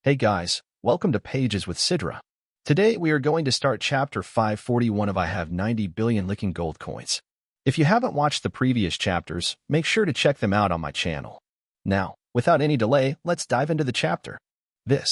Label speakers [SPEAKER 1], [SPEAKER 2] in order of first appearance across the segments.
[SPEAKER 1] Hey guys, welcome to Pages with Sidra. Today we are going to start chapter 541 of I Have 90 Billion Licking Gold Coins. If you haven't watched the previous chapters, make sure to check them out on my channel. Now, without any delay, let's dive into the chapter. The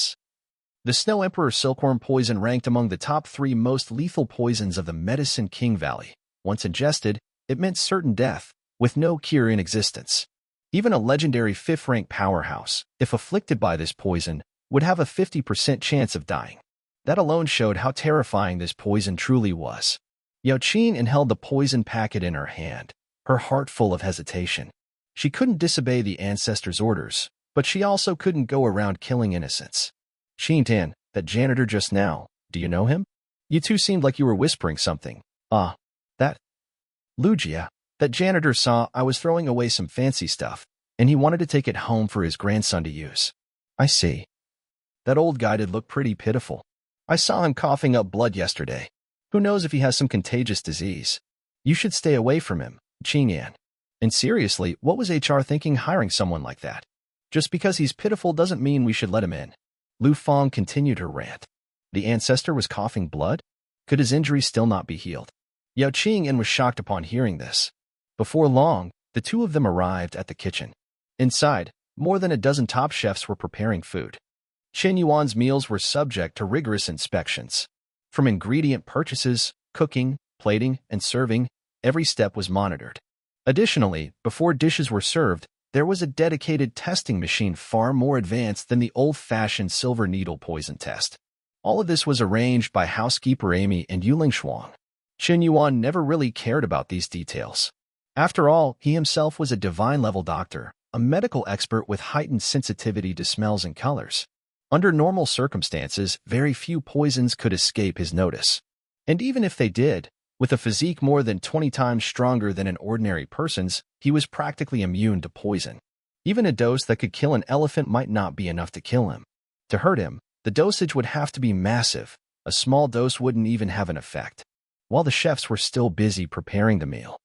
[SPEAKER 1] Snow Emperor Silkworm poison ranked among the top 3 most lethal poisons of the Medicine King Valley. Once ingested, it meant certain death, with no cure in existence. Even a legendary 5th-rank powerhouse, if afflicted by this poison, would have a 50% chance of dying. That alone showed how terrifying this poison truly was. Yao Qin inhaled the poison packet in her hand, her heart full of hesitation. She couldn't disobey the ancestors' orders, but she also couldn't go around killing innocents. Qin, that janitor just now, do you know him? You two seemed like you were whispering something. That. Lujia, that janitor saw I was throwing away some fancy stuff, and he wanted to take it home for his grandson to use. I see. That old guy did look pretty pitiful. I saw him coughing up blood yesterday. Who knows if he has some contagious disease? You should stay away from him, Qingyan. And seriously, what was HR thinking hiring someone like that? Just because he's pitiful doesn't mean we should let him in. Lu Feng continued her rant. The ancestor was coughing blood? Could his injury still not be healed? Yao Qingyan was shocked upon hearing this. Before long, the two of them arrived at the kitchen. Inside, more than a dozen top chefs were preparing food. Chen Yuan's meals were subject to rigorous inspections. From ingredient purchases, cooking, plating, and serving, every step was monitored. Additionally, before dishes were served, there was a dedicated testing machine far more advanced than the old-fashioned silver needle poison test. All of this was arranged by housekeeper Amy and Yuling Shuang. Chen Yuan never really cared about these details. After all, he himself was a divine-level doctor, a medical expert with heightened sensitivity to smells and colors. Under normal circumstances, very few poisons could escape his notice. And even if they did, with a physique more than 20 times stronger than an ordinary person's, he was practically immune to poison. Even a dose that could kill an elephant might not be enough to kill him. To hurt him, the dosage would have to be massive. A small dose wouldn't even have an effect. While the chefs were still busy preparing the meal,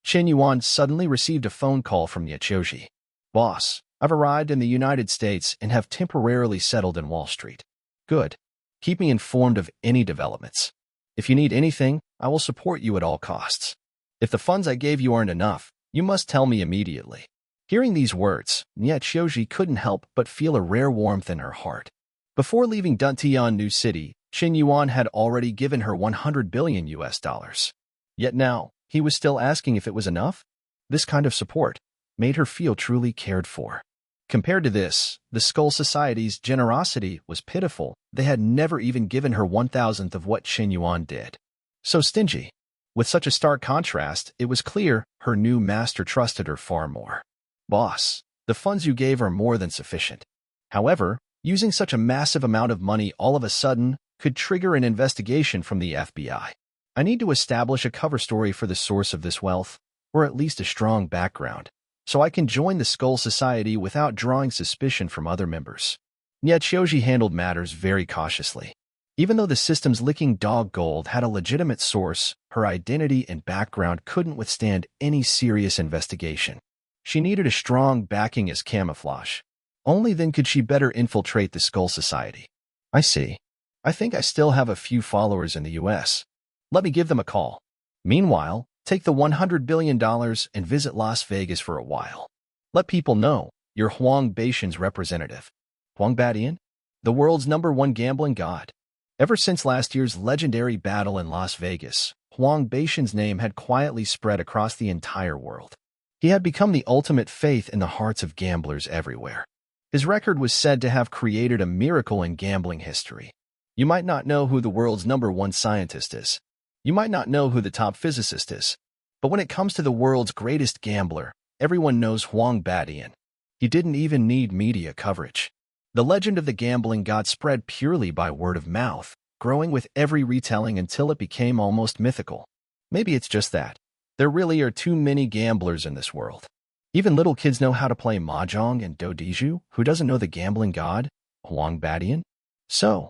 [SPEAKER 1] Chen Yuan suddenly received a phone call from Yachoji. Boss, I've arrived in the United States and have temporarily settled in Wall Street. Good. Keep me informed of any developments. If you need anything, I will support you at all costs. If the funds I gave you aren't enough, you must tell me immediately. Hearing these words, Yachoji couldn't help but feel a rare warmth in her heart. Before leaving Duntian New City, Chen Yuan had already given her 100 billion US dollars. Yet now, he was still asking if it was enough? This kind of support made her feel truly cared for. Compared to this, the Skull Society's generosity was pitiful. They had never even given her 1,000th of what Chen Yuan did. So stingy. With such a stark contrast, it was clear her new master trusted her far more. Boss, the funds you gave are more than sufficient. However, using such a massive amount of money all of a sudden could trigger an investigation from the FBI. I need to establish a cover story for the source of this wealth, or at least a strong background, so I can join the Skull Society without drawing suspicion from other members. Yet Shoji handled matters very cautiously. Even though the system's licking dog gold had a legitimate source, her identity and background couldn't withstand any serious investigation. She needed a strong backing as camouflage. Only then could she better infiltrate the Skull Society. I see. I think I still have a few followers in the US. Let me give them a call. Meanwhile, take the $100 billion and visit Las Vegas for a while. Let people know you're Huang Baishan's representative. Huang Badian, the world's #1 gambling god. Ever since last year's legendary battle in Las Vegas, Huang Baishan's name had quietly spread across the entire world. He had become the ultimate faith in the hearts of gamblers everywhere. His record was said to have created a miracle in gambling history. You might not know who the world's #1 scientist is. You might not know who the top physicist is. But when it comes to the world's greatest gambler, everyone knows Huang Badian. He didn't even need media coverage. The legend of the gambling god spread purely by word of mouth, growing with every retelling until it became almost mythical. Maybe it's just that. There really are too many gamblers in this world. Even little kids know how to play mahjong and dodiju. Who doesn't know the gambling god, Huang Badian? So,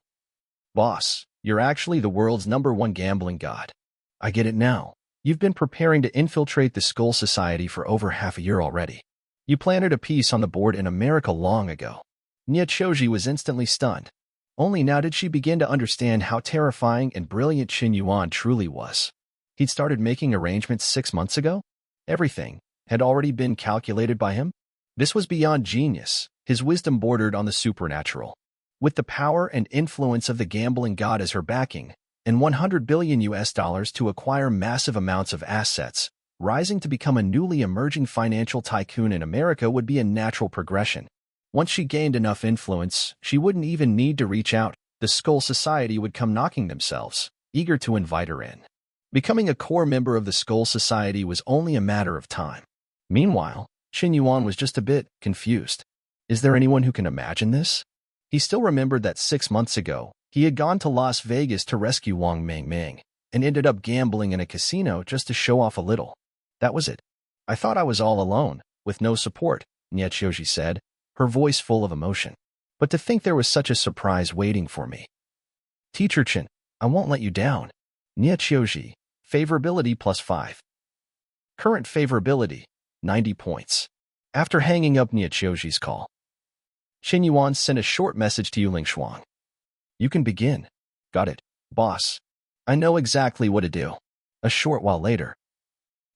[SPEAKER 1] boss, you're actually the world's #1 gambling god. I get it now. You've been preparing to infiltrate the Skull Society for over half a year already. You planted a piece on the board in America long ago. Choji was instantly stunned. Only now did she begin to understand how terrifying and brilliant Qin Yuan truly was. He'd started making arrangements 6 months ago? Everything had already been calculated by him? This was beyond genius. His wisdom bordered on the supernatural. With the power and influence of the gambling god as her backing, and $100 billion to acquire massive amounts of assets, rising to become a newly emerging financial tycoon in America would be a natural progression. Once she gained enough influence, she wouldn't even need to reach out. The Skull Society would come knocking themselves, eager to invite her in. Becoming a core member of the Skull Society was only a matter of time. Meanwhile, Qin Yuan was just a bit confused. Is there anyone who can imagine this? He still remembered that 6 months ago, he had gone to Las Vegas to rescue Wang Mingming, and ended up gambling in a casino just to show off a little. That was it. I thought I was all alone, with no support, Choji said, her voice full of emotion. But to think there was such a surprise waiting for me. Teacher Qin, I won't let you down. Choji, favorability +5. Current favorability, 90 points. After hanging up Choji's call, Qin Yuan sent a short message to Yuling Shuang. You can begin. Got it, boss. I know exactly what to do. A short while later,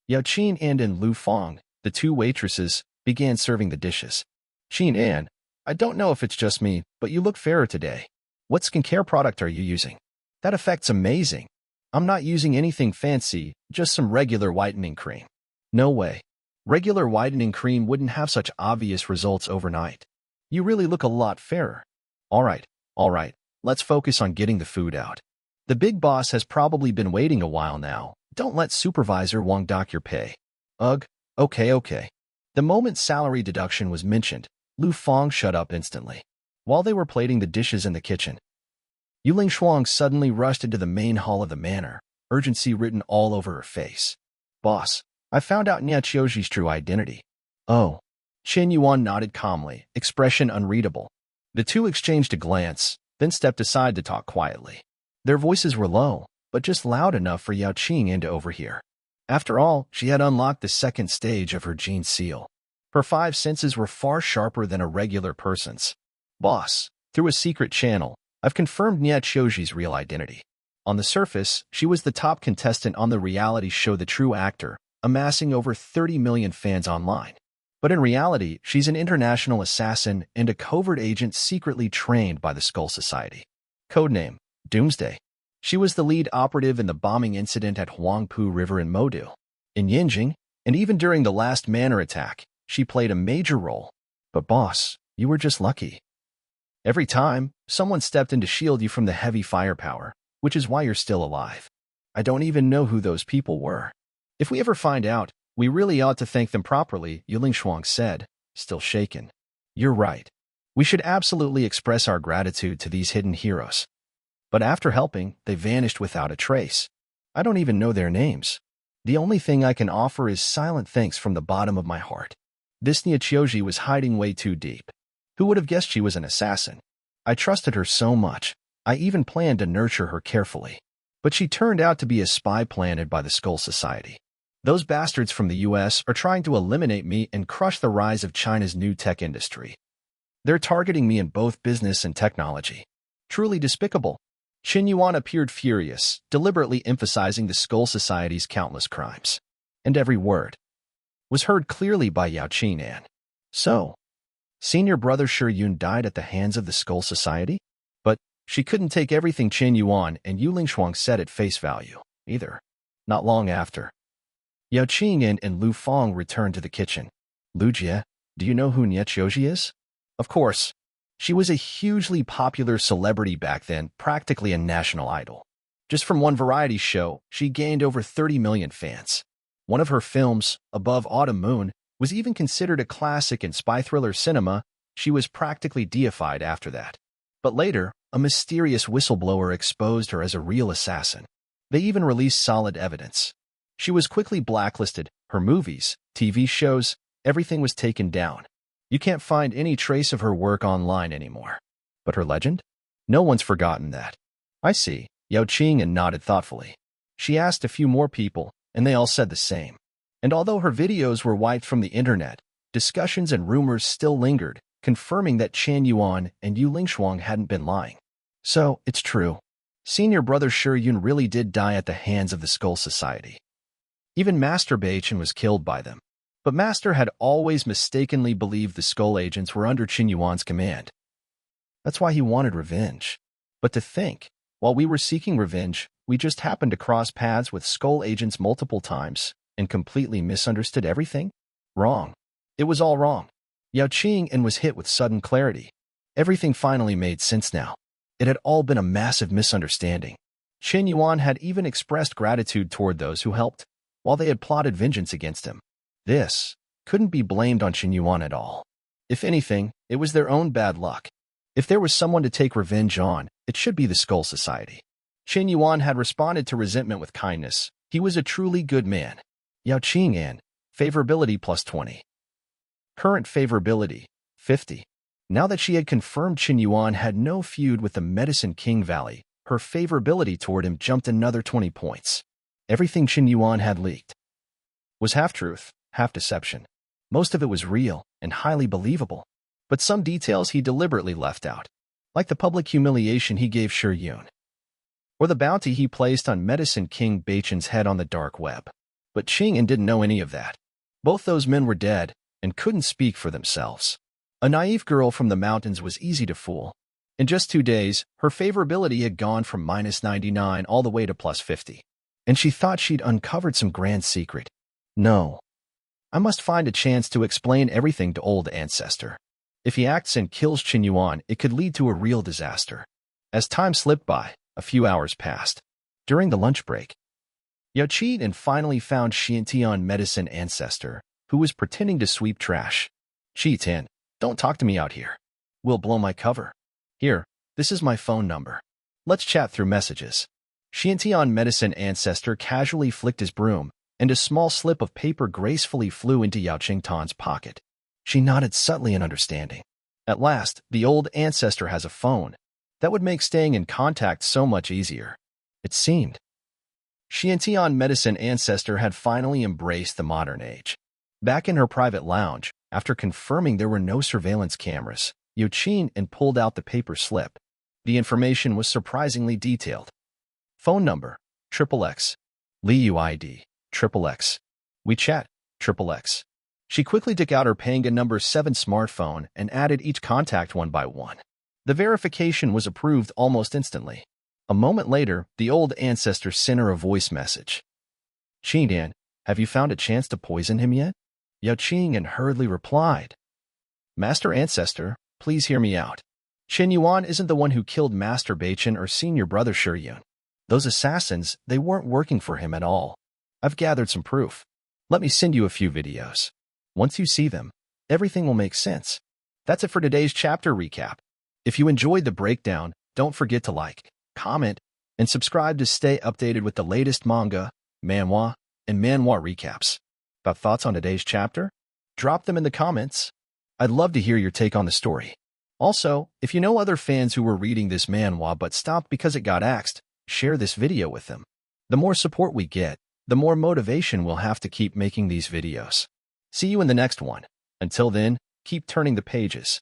[SPEAKER 1] Yao Qin and Lu Fong, the two waitresses, began serving the dishes. Qin An, I don't know if it's just me, but you look fairer today. What skincare product are you using? That effect's amazing. I'm not using anything fancy, just some regular whitening cream. No way. Regular whitening cream wouldn't have such obvious results overnight. You really look a lot fairer. All right, let's focus on getting the food out. The big boss has probably been waiting a while now. Don't let Supervisor Wang dock your pay. Ugh, okay. The moment salary deduction was mentioned, Lu Fong shut up instantly. While they were plating the dishes in the kitchen, Yuling Shuang suddenly rushed into the main hall of the manor, urgency written all over her face. Boss, I found out Choji's true identity. Oh. Qin Yuan nodded calmly, expression unreadable. The two exchanged a glance, then stepped aside to talk quietly. Their voices were low, but just loud enough for Yao Qing to overhear. After all, she had unlocked the second stage of her gene seal. Her 5 senses were far sharper than a regular person's. Boss, through a secret channel, I've confirmed Choji's real identity. On the surface, she was the top contestant on the reality show The True Actor, amassing over 30 million fans online. But in reality, she's an international assassin and a covert agent secretly trained by the Skull Society. Codename, Doomsday. She was the lead operative in the bombing incident at Huangpu River in Modu. In Yinjing, and even during the last manor attack, she played a major role. But boss, you were just lucky. Every time, someone stepped in to shield you from the heavy firepower, which is why you're still alive. I don't even know who those people were. If we ever find out, we really ought to thank them properly, Yuling Shuang said, still shaken. You're right. We should absolutely express our gratitude to these hidden heroes. But after helping, they vanished without a trace. I don't even know their names. The only thing I can offer is silent thanks from the bottom of my heart. This Choji was hiding way too deep. Who would have guessed she was an assassin? I trusted her so much. I even planned to nurture her carefully. But she turned out to be a spy planted by the Skull Society. Those bastards from the US are trying to eliminate me and crush the rise of China's new tech industry. They're targeting me in both business and technology. Truly despicable. Qin Yuan appeared furious, deliberately emphasizing the Skull Society's countless crimes. And every word was heard clearly by Yao Qing. So, senior brother Shi Yun died at the hands of the Skull Society? But she couldn't take everything Qin Yuan and Yuling Shuang said at face value, either. Not long after, Yao Qing and Lu Fong returned to the kitchen. Lu Jie, do you know who Choji is? Of course. She was a hugely popular celebrity back then, practically a national idol. Just from one variety show, she gained over 30 million fans. One of her films, Above Autumn Moon, was even considered a classic in spy thriller cinema. She was practically deified after that. But later, a mysterious whistleblower exposed her as a real assassin. They even released solid evidence. She was quickly blacklisted. Her movies, TV shows, everything was taken down. You can't find any trace of her work online anymore. But her legend? No one's forgotten that. I see, Yao Qing nodded thoughtfully. She asked a few more people, and they all said the same. And although her videos were wiped from the internet, discussions and rumors still lingered. confirming that Chen Yuan and Yu Lingshuang hadn't been lying. So, it's true. Senior brother Shi Yun really did die at the hands of the Skull Society. Even Master Beichen was killed by them. But Master had always mistakenly believed the Skull agents were under Chen Yuan's command. That's why he wanted revenge. But to think, while we were seeking revenge, we just happened to cross paths with Skull agents multiple times and completely misunderstood everything? Wrong. It was all wrong. Yao Qing was hit with sudden clarity. Everything finally made sense now. It had all been a massive misunderstanding. Chen Yuan had even expressed gratitude toward those who helped, while they had plotted vengeance against him. This couldn't be blamed on Chen Yuan at all. If anything, it was their own bad luck. If there was someone to take revenge on, it should be the Skull Society. Chen Yuan had responded to resentment with kindness. He was a truly good man. Yao Qing, favorability plus 20. Current favorability, 50. Now that she had confirmed Chen Yuan had no feud with the Medicine King Valley, her favorability toward him jumped another 20 points. Everything Chen Yuan had leaked was half-truth, half-deception. Most of it was real and highly believable, but some details he deliberately left out, like the public humiliation he gave Shi Yun, or the bounty he placed on Medicine King Beichen's head on the dark web. But Qing didn't know any of that. Both those men were dead and couldn't speak for themselves. A naive girl from the mountains was easy to fool. In just 2 days, her favorability had gone from -99 all the way to +50. And she thought she'd uncovered some grand secret. No. I must find a chance to explain everything to old ancestor. If he acts and kills Chen Yuan, it could lead to a real disaster. As time slipped by, a few hours passed. During the lunch break, Yao Qi finally found Xiantian medicine ancestor, who was pretending to sweep trash. Qi Tian, don't talk to me out here. We'll blow my cover. Here, this is my phone number. Let's chat through messages. Xiantian medicine ancestor casually flicked his broom, and a small slip of paper gracefully flew into Yao Qingtan's pocket. She nodded subtly in understanding. At last, the old ancestor has a phone. That would make staying in contact so much easier. It seemed. Xiantian medicine ancestor had finally embraced the modern age. Back in her private lounge, after confirming there were no surveillance cameras, Yao Qing pulled out the paper slip. The information was surprisingly detailed. Phone number, XXX. Liu ID, XXX. WeChat, XXX. She quickly took out her Panga number 7 smartphone and added each contact one by one. The verification was approved almost instantly. A moment later, the old ancestor sent her a voice message. Qingdian, have you found a chance to poison him yet? Yao Qing hurriedly replied. Master ancestor, please hear me out. Chen Yuan isn't the one who killed Master Beichen or senior brother Shi Yun. Those assassins, they weren't working for him at all. I've gathered some proof. Let me send you a few videos. Once you see them, everything will make sense. That's it for today's chapter recap. If you enjoyed the breakdown, don't forget to like, comment, and subscribe to stay updated with the latest manga, manhwa, and manhwa recaps. About thoughts on today's chapter? Drop them in the comments. I'd love to hear your take on the story. Also, if you know other fans who were reading this manhwa but stopped because it got axed, share this video with them. The more support we get, the more motivation we'll have to keep making these videos. See you in the next one. Until then, keep turning the pages.